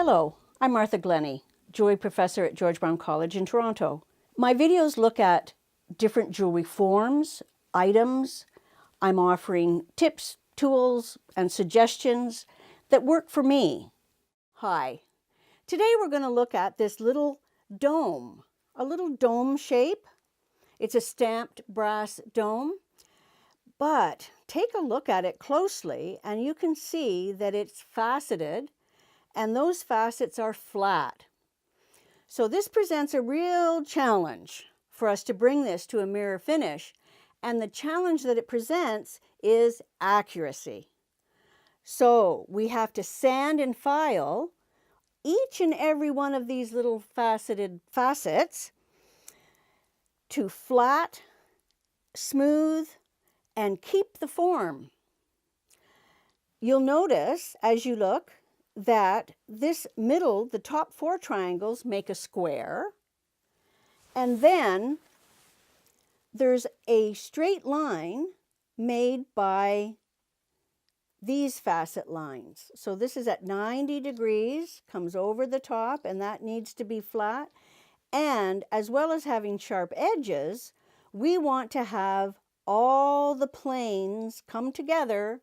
Hello, I'm Martha Glennie, jewelry professor at George Brown College in Toronto. My videos look at different jewelry forms, items. I'm offering tips, tools, and suggestions that work for me. Hi. Today we're going to look at this little dome, a little dome shape. It's a stamped brass dome, but take a look at it closely and you can see that it's faceted and those facets are flat. So this presents a real challenge for us to bring this to a mirror finish, and the challenge that it presents is accuracy. So we have to sand and file each and every one of these little faceted facets to flat, smooth, and keep the form. You'll notice as you look that this middle, the top four triangles, make a square, and then there's a straight line made by these facet lines. So this is at 90 degrees, comes over the top, and that needs to be flat. And as well as having sharp edges, we want to have all the planes come together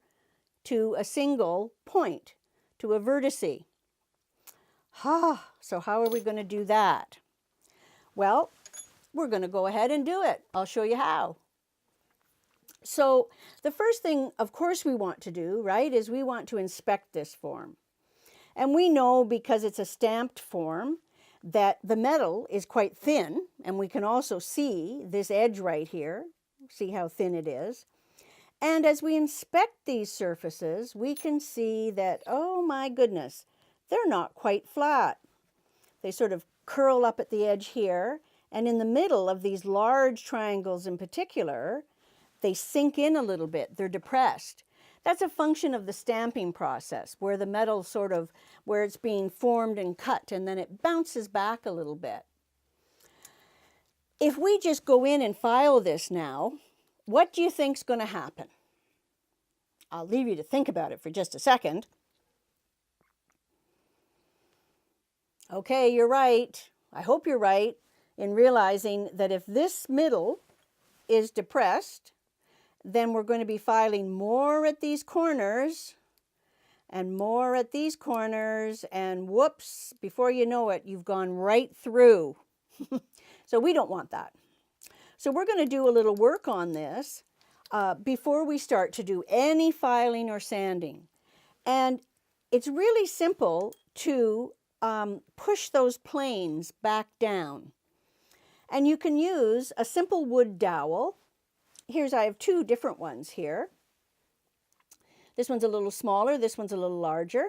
to a single point, to a vertice. So how are we going to do that? Well, we're going to go ahead and do it. I'll show you how. So the first thing, of course, we want to do, right, is we want to inspect this form. And we know, because it's a stamped form, that the metal is quite thin, and we can also see this edge right here. See how thin it is. And as we inspect these surfaces, we can see that, oh my goodness, they're not quite flat. They sort of curl up at the edge here, and in the middle of these large triangles in particular, they sink in a little bit. They're depressed. That's a function of the stamping process, where the metal sort of, where it's being formed and cut, and then it bounces back a little bit. If we just go in and file this now, what do you think's going to happen? I'll leave you to think about it for just a second. Okay, you're right. I hope you're right in realizing that if this middle is depressed, then we're going to be filing more at these corners and more at these corners, and whoops, before you know it, you've gone right through. So we don't want that. So we're going to do a little work on this before we start to do any filing or sanding. And it's really simple to push those planes back down. And you can use a simple wood dowel. I have two different ones here. This one's a little smaller, this one's a little larger.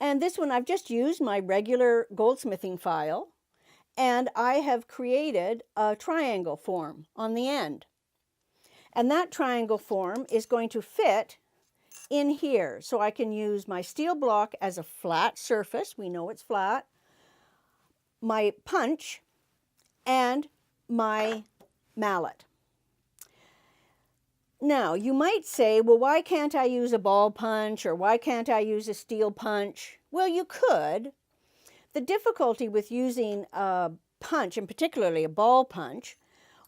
And this one, I've just used my regular goldsmithing file, and I have created a triangle form on the end. And that triangle form is going to fit in here. So I can use my steel block as a flat surface. We know it's flat. My punch and my mallet. Now, you might say, well, why can't I use a ball punch, or why can't I use a steel punch? Well, you could. The difficulty with using a punch, and particularly a ball punch,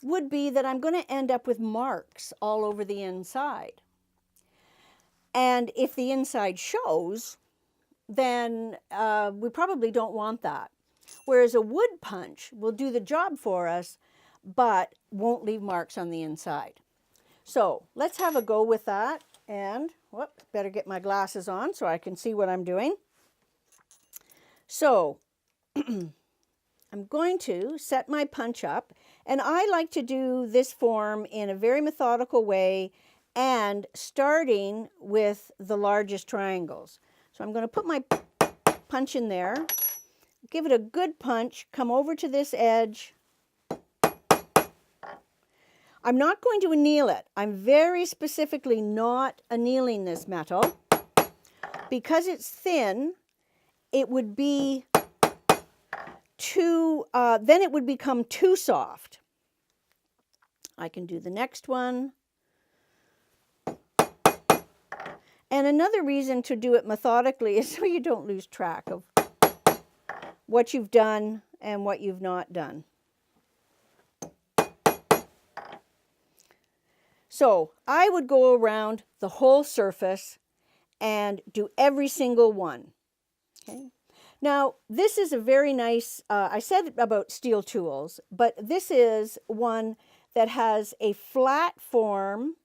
would be that I'm going to end up with marks all over the inside. And if the inside shows, then we probably don't want that. Whereas a wood punch will do the job for us, but won't leave marks on the inside. So let's have a go with that. And, better get my glasses on so I can see what I'm doing. So I'm going to set my punch up, and I like to do this form in a very methodical way, and starting with the largest triangles. So I'm going to put my punch in there, give it a good punch, come over to this edge. I'm not going to anneal it. I'm very specifically not annealing this metal. Because it's thin, it would be too, then it would become too soft. I can do the next one. And another reason to do it methodically is so you don't lose track of what you've done and what you've not done. So I would go around the whole surface and do every single one. Okay. Now, this is a very nice, I said about steel tools, but this is one that has a flat form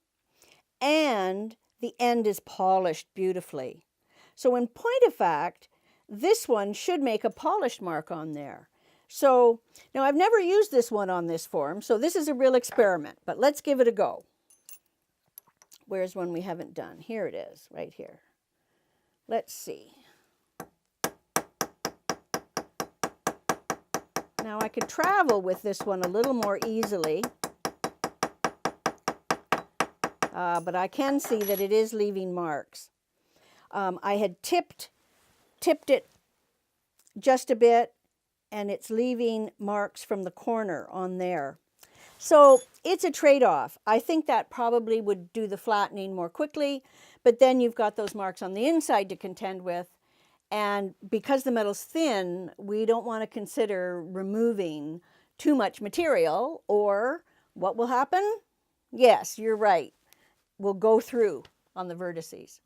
and the end is polished beautifully. So in point of fact, this one should make a polished mark on there. So now I've never used this one on this form, so this is a real experiment, but let's give it a go. Where's one we haven't done? Here it is, right here. Let's see. Now I could travel with this one a little more easily, but I can see that it is leaving marks. I had tipped it just a bit, and it's leaving marks from the corner on there. So it's a trade-off. I think that probably would do the flattening more quickly, but then you've got those marks on the inside to contend with. And because the metal's thin, we don't want to consider removing too much material, or what will happen? Yes, you're right. We'll go through on the vertices.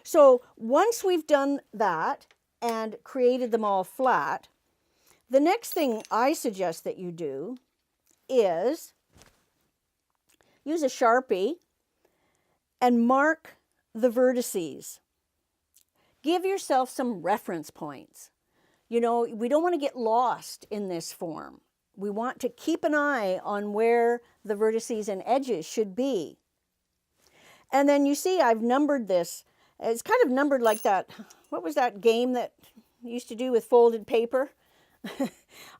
So once we've done that and created them all flat, the next thing I suggest that you do is use a Sharpie and mark the vertices. Give yourself some reference points. You know, we don't want to get lost in this form. We want to keep an eye on where the vertices and edges should be. And then you see I've numbered this. It's kind of numbered like that. What was that game that you used to do with folded paper?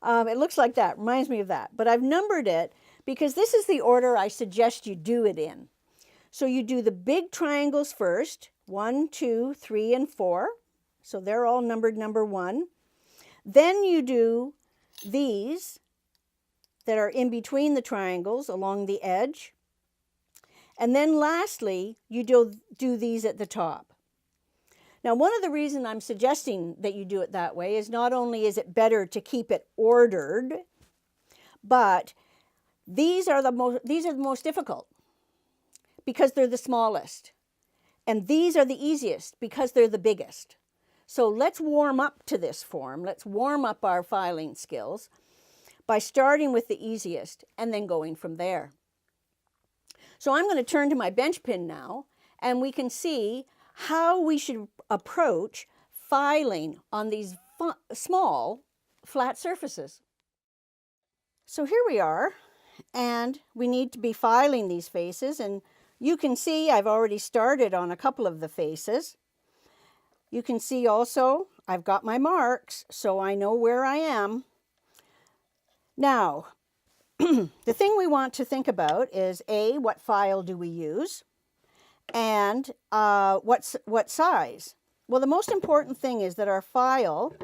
It looks like that. Reminds me of that. But I've numbered it because this is the order I suggest you do it in. So you do the big triangles first. 1, 2, 3, and 4. So they're all numbered number 1. Then you do these that are in between the triangles along the edge. And then lastly, you do these at the top. Now, one of the reasons I'm suggesting that you do it that way is not only is it better to keep it ordered, but these are the most difficult because they're the smallest. And these are the easiest because they're the biggest. So let's warm up to this form. Let's warm up our filing skills by starting with the easiest and then going from there. So I'm going to turn to my bench pin now, and we can see how we should approach filing on these small flat surfaces. So here we are, and we need to be filing these faces, and you can see I've already started on a couple of the faces. You can see also I've got my marks, so I know where I am. Now, the thing we want to think about is A, what file do we use? And what size? Well, the most important thing is that our file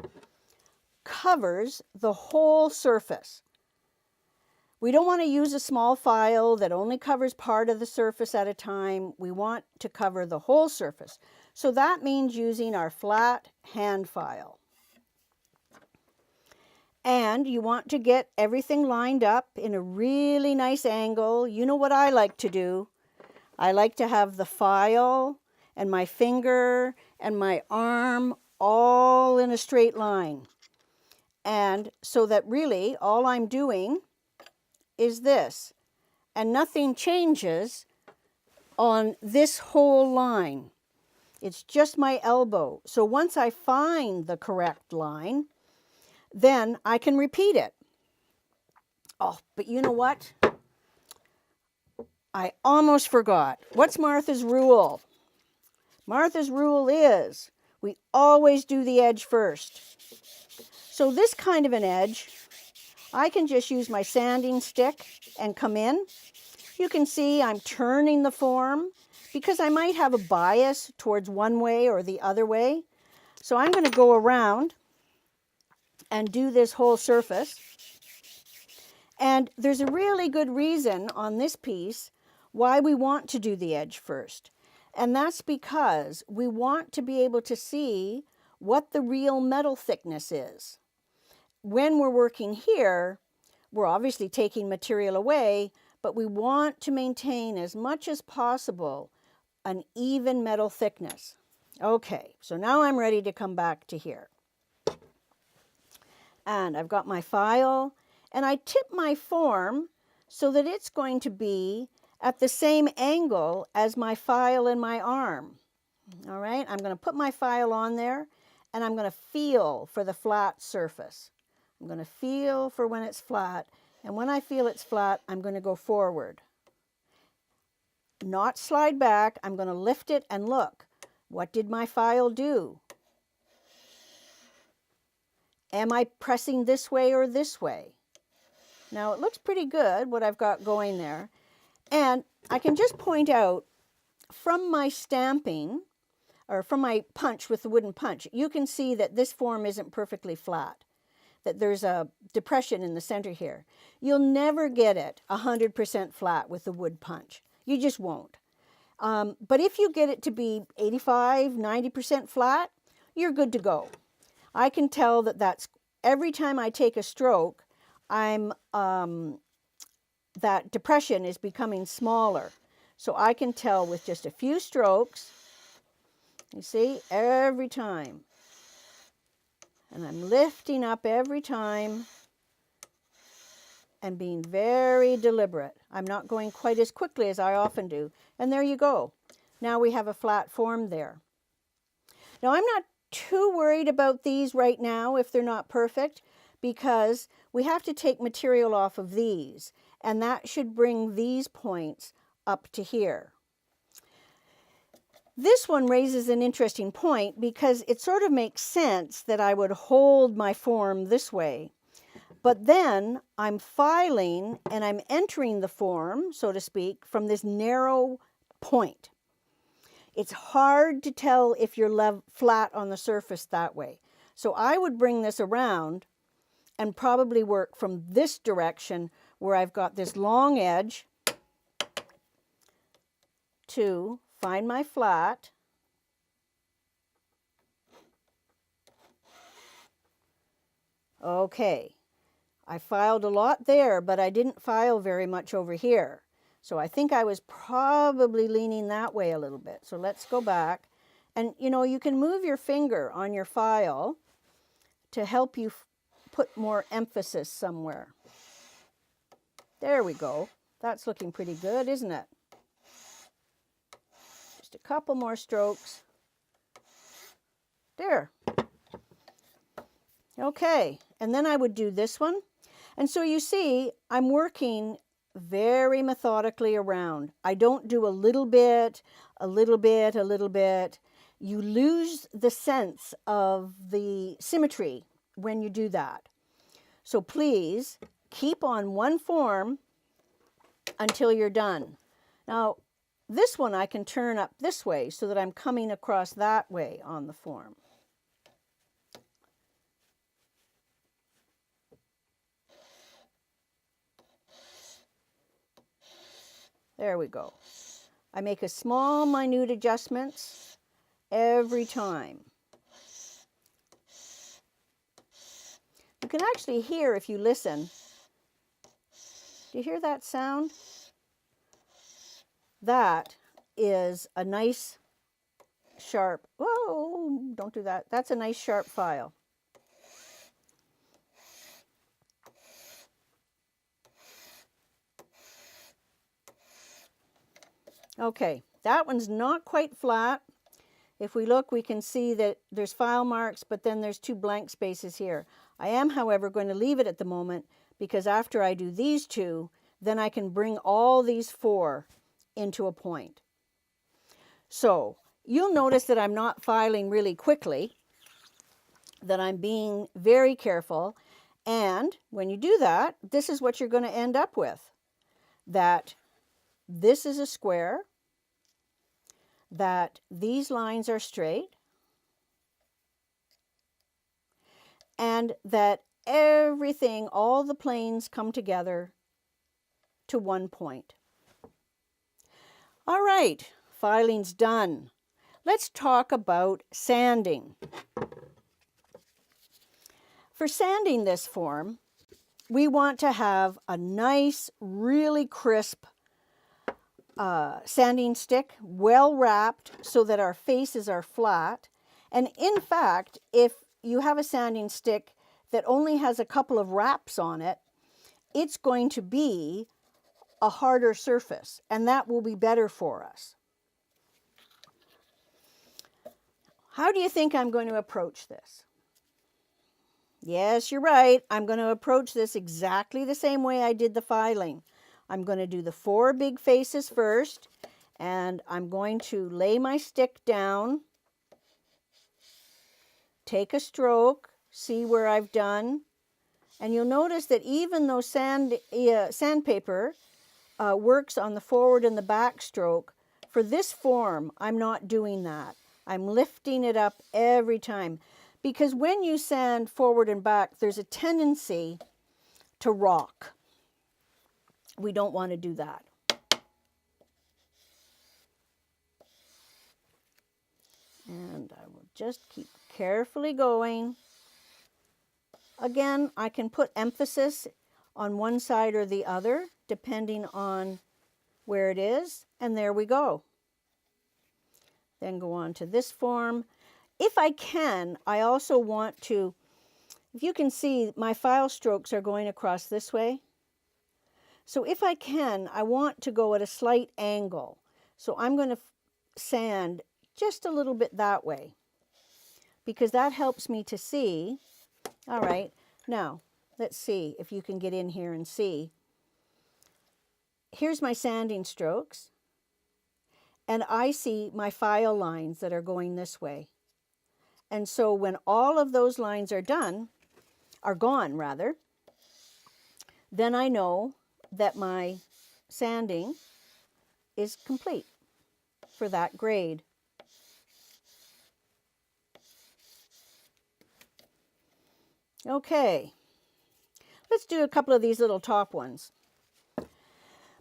covers the whole surface. We don't want to use a small file that only covers part of the surface at a time. We want to cover the whole surface. So that means using our flat hand file. And you want to get everything lined up in a really nice angle. You know what I like to do? I like to have the file and my finger and my arm all in a straight line. And so that really all I'm doing is this, and nothing changes on this whole line. It's just my elbow. So once I find the correct line, then I can repeat it. Oh, but you know what? I almost forgot. What's Martha's rule? Martha's rule is we always do the edge first. So this kind of an edge, I can just use my sanding stick and come in. You can see I'm turning the form because I might have a bias towards one way or the other way. So I'm going to go around and do this whole surface. And there's a really good reason on this piece why we want to do the edge first. And that's because we want to be able to see what the real metal thickness is. When we're working here, we're obviously taking material away, but we want to maintain as much as possible an even metal thickness. Okay, so now I'm ready to come back to here. And I've got my file, and I tip my form so that it's going to be at the same angle as my file and my arm. All right, I'm going to put my file on there, and I'm going to feel for the flat surface. I'm going to feel for when it's flat, and when I feel it's flat, I'm going to go forward. Not slide back, I'm going to lift it and look. What did my file do? Am I pressing this way or this way? Now it looks pretty good what I've got going there. And I can just point out from my stamping, or from my punch with the wooden punch, you can see that this form isn't perfectly flat, that there's a depression in the center here. You'll never get it 100% flat with the wood punch. You just won't. But if you get it to be 85, 90% flat, you're good to go. I can tell that that's every time I take a stroke, that depression is becoming smaller. So I can tell with just a few strokes, you see, every time. And I'm lifting up every time and being very deliberate. I'm not going quite as quickly as I often do. And there you go. Now we have a flat form there. Now I'm not too worried about these right now if they're not perfect, because we have to take material off of these, and that should bring these points up to here. This one raises an interesting point because it sort of makes sense that I would hold my form this way. But then I'm filing and I'm entering the form, so to speak, from this narrow point. It's hard to tell if you're flat on the surface that way. So I would bring this around and probably work from this direction where I've got this long edge to find my flat. Okay, I filed a lot there, but I didn't file very much over here. So I think I was probably leaning that way a little bit. So let's go back. And you know, you can move your finger on your file to help you put more emphasis somewhere. There we go. That's looking pretty good, isn't it? Just a couple more strokes. There. Okay, and then I would do this one. And so you see, I'm working very methodically around. I don't do a little bit, a little bit, a little bit. You lose the sense of the symmetry when you do that. So please keep on one form until you're done. Now, this one I can turn up this way so that I'm coming across that way on the form. There we go. I make a small, minute adjustments every time. You can actually hear if you listen. Do you hear that sound? That is a nice, sharp, whoa, don't do that. That's a nice, sharp file. Okay, that one's not quite flat. If we look, we can see that there's file marks, but then there's two blank spaces here. I am, however, going to leave it at the moment because after I do these two, then I can bring all these four into a point. So you'll notice that I'm not filing really quickly, that I'm being very careful. And when you do that, this is what you're going to end up with. That this is a square, that these lines are straight, and that everything, all the planes come together to one point. All right, filing's done. Let's talk about sanding. For sanding this form, we want to have a nice, really crisp sanding stick, well wrapped so that our faces are flat. And in fact, if you have a sanding stick that only has a couple of wraps on it, it's going to be a harder surface, and that will be better for us. How do you think I'm going to approach this? Yes, you're right. I'm going to approach this exactly the same way I did the filing. I'm going to do the 4 big faces first, and I'm going to lay my stick down, take a stroke, see where I've done, and you'll notice that even though sandpaper works on the forward and the back stroke, for this form, I'm not doing that. I'm lifting it up every time, because when you sand forward and back, there's a tendency to rock. We don't want to do that. And I will just keep carefully going. Again, I can put emphasis on one side or the other, depending on where it is. And there we go. Then go on to this form. If I can, I also want to, if you can see, my file strokes are going across this way. So if I can, I want to go at a slight angle. So I'm going to sand just a little bit that way, because that helps me to see. All right, now let's see if you can get in here and see. Here's my sanding strokes, and I see my file lines that are going this way. And so when all of those lines are gone, then I know that my sanding is complete for that grade. Okay, let's do a couple of these little top ones,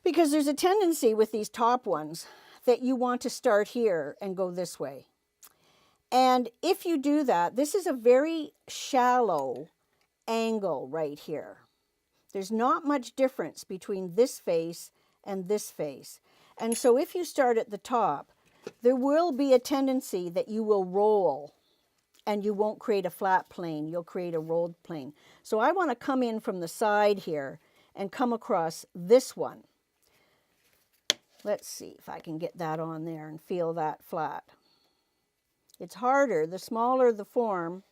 because there's a tendency with these top ones that you want to start here and go this way. And if you do that, this is a very shallow angle right here. There's not much difference between this face and this face. And so if you start at the top, there will be a tendency that you will roll, and you won't create a flat plane, you'll create a rolled plane. So I want to come in from the side here and come across this one. Let's see if I can get that on there and feel that flat. It's harder, the smaller the form.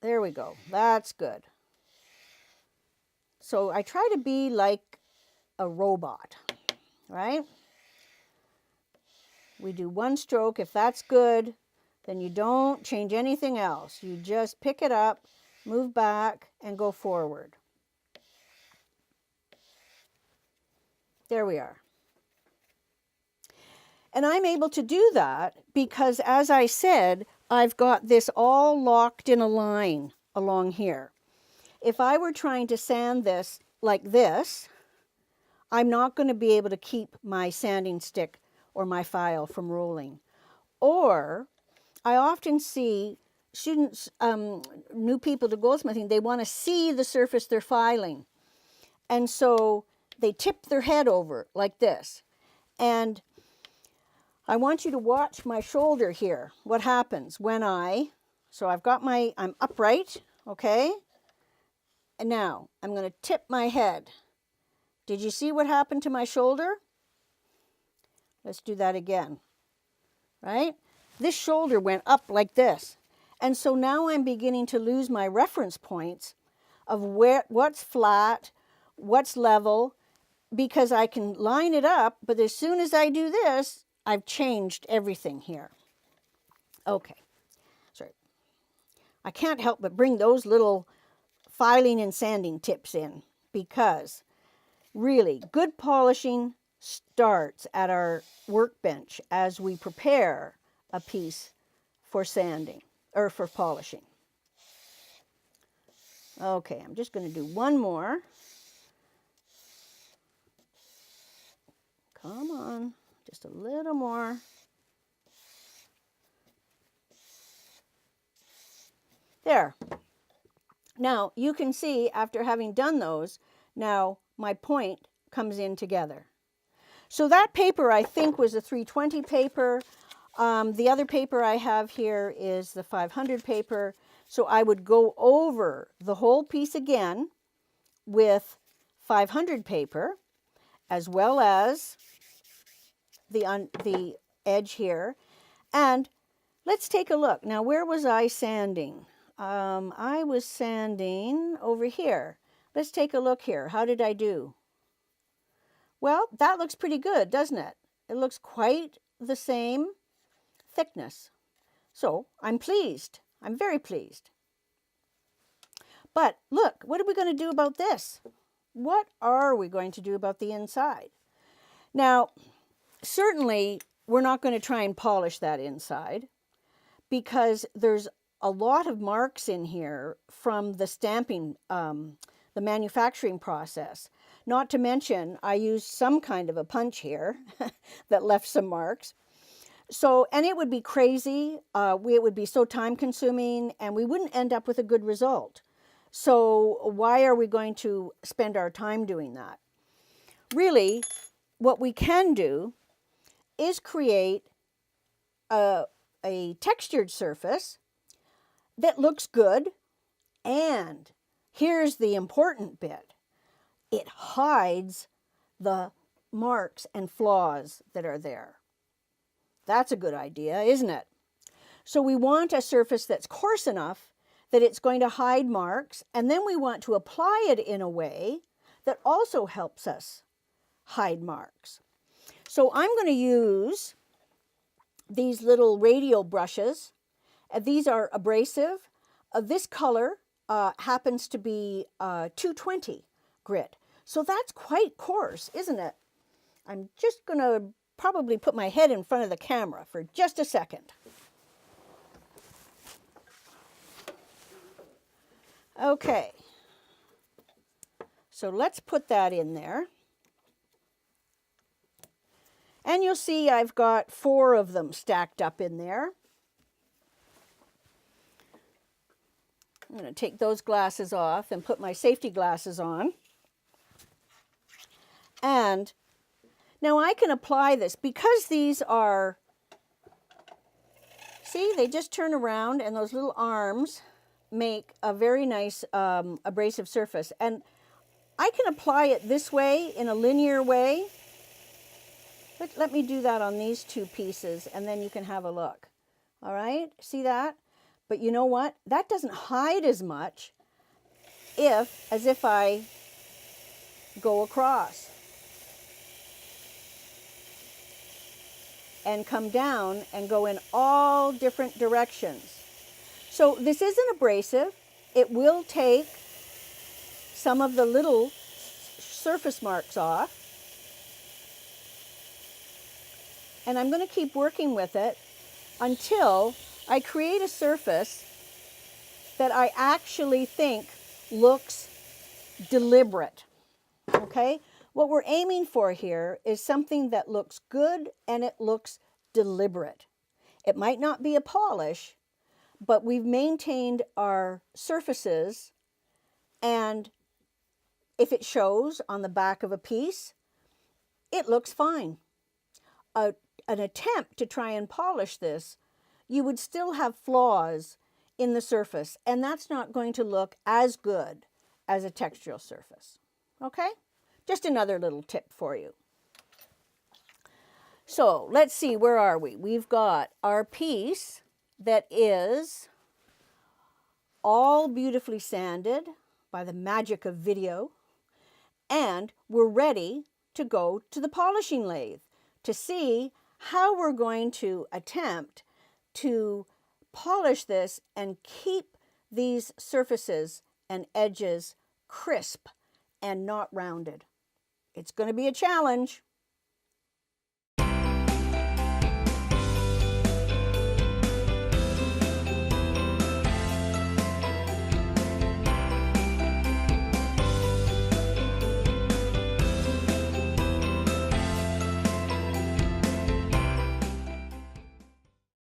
There we go, that's good. So I try to be like a robot, right? We do one stroke. If that's good, then you don't change anything else. You just pick it up, move back, and go forward. There we are. And I'm able to do that because, as I said, I've got this all locked in a line along here. If I were trying to sand this like this, I'm not going to be able to keep my sanding stick or my file from rolling. Or I often see students, new people to goldsmithing, they want to see the surface they're filing. And so they tip their head over like this. And I want you to watch my shoulder here. What happens when so I've got I'm upright, okay? And now I'm going to tip my head. Did you see what happened to my shoulder? Let's do that again, right? This shoulder went up like this. And so now I'm beginning to lose my reference points of what's flat, what's level, because I can line it up, but as soon as I do this, I've changed everything here. Okay, sorry. I can't help but bring those little filing and sanding tips in, because really good polishing starts at our workbench as we prepare a piece for sanding or for polishing. Okay, I'm just going to do one more. Come on, just a little more. There. Now, you can see after having done those, now my point comes in together. So that paper, I think, was a 320 paper. The other paper I have here is the 500 paper. So I would go over the whole piece again with 500 paper, as well as the edge here. And let's take a look. Now, where was I sanding? I was sanding over here. Let's take a look here. How did I do? Well, that looks pretty good, doesn't it? It looks quite the same thickness. So I'm pleased. I'm very pleased. But look, what are we going to do about this? What are we going to do about the inside? Now, certainly we're not going to try and polish that inside because there's a lot of marks in here from the stamping, the manufacturing process. Not to mention, I used some kind of a punch here that left some marks. So, and it would be crazy, it would be so time consuming, and we wouldn't end up with a good result. So why are we going to spend our time doing that? Really, what we can do is create a textured surface that looks good, and here's the important bit. It hides the marks and flaws that are there. That's a good idea, isn't it? So we want a surface that's coarse enough that it's going to hide marks, and then we want to apply it in a way that also helps us hide marks. So I'm going to use these little radial brushes. These are abrasive. This color happens to be 220 grit. So that's quite coarse, isn't it? I'm just going to probably put my head in front of the camera for just a second. Okay, so let's put that in there. And you'll see I've got 4 of them stacked up in there. I'm going to take those glasses off and put my safety glasses on. And now I can apply this because these are, see, they just turn around and those little arms make a very nice abrasive surface. And I can apply it this way in a linear way. Let me do that on these 2 pieces and then you can have a look. All right, see that? But you know what? That doesn't hide as much as if I go across and come down and go in all different directions. So this isn't abrasive. It will take some of the little surface marks off. And I'm going to keep working with it until I create a surface that I actually think looks deliberate. Okay? What we're aiming for here is something that looks good and it looks deliberate. It might not be a polish, but we've maintained our surfaces, and if it shows on the back of a piece, it looks fine. An attempt to try and polish this, you would still have flaws in the surface, and that's not going to look as good as a textural surface. Okay? Just another little tip for you. So let's see, where are we? We've got our piece that is all beautifully sanded by the magic of video, and we're ready to go to the polishing lathe to see how we're going to attempt to polish this and keep these surfaces and edges crisp and not rounded. It's going to be a challenge.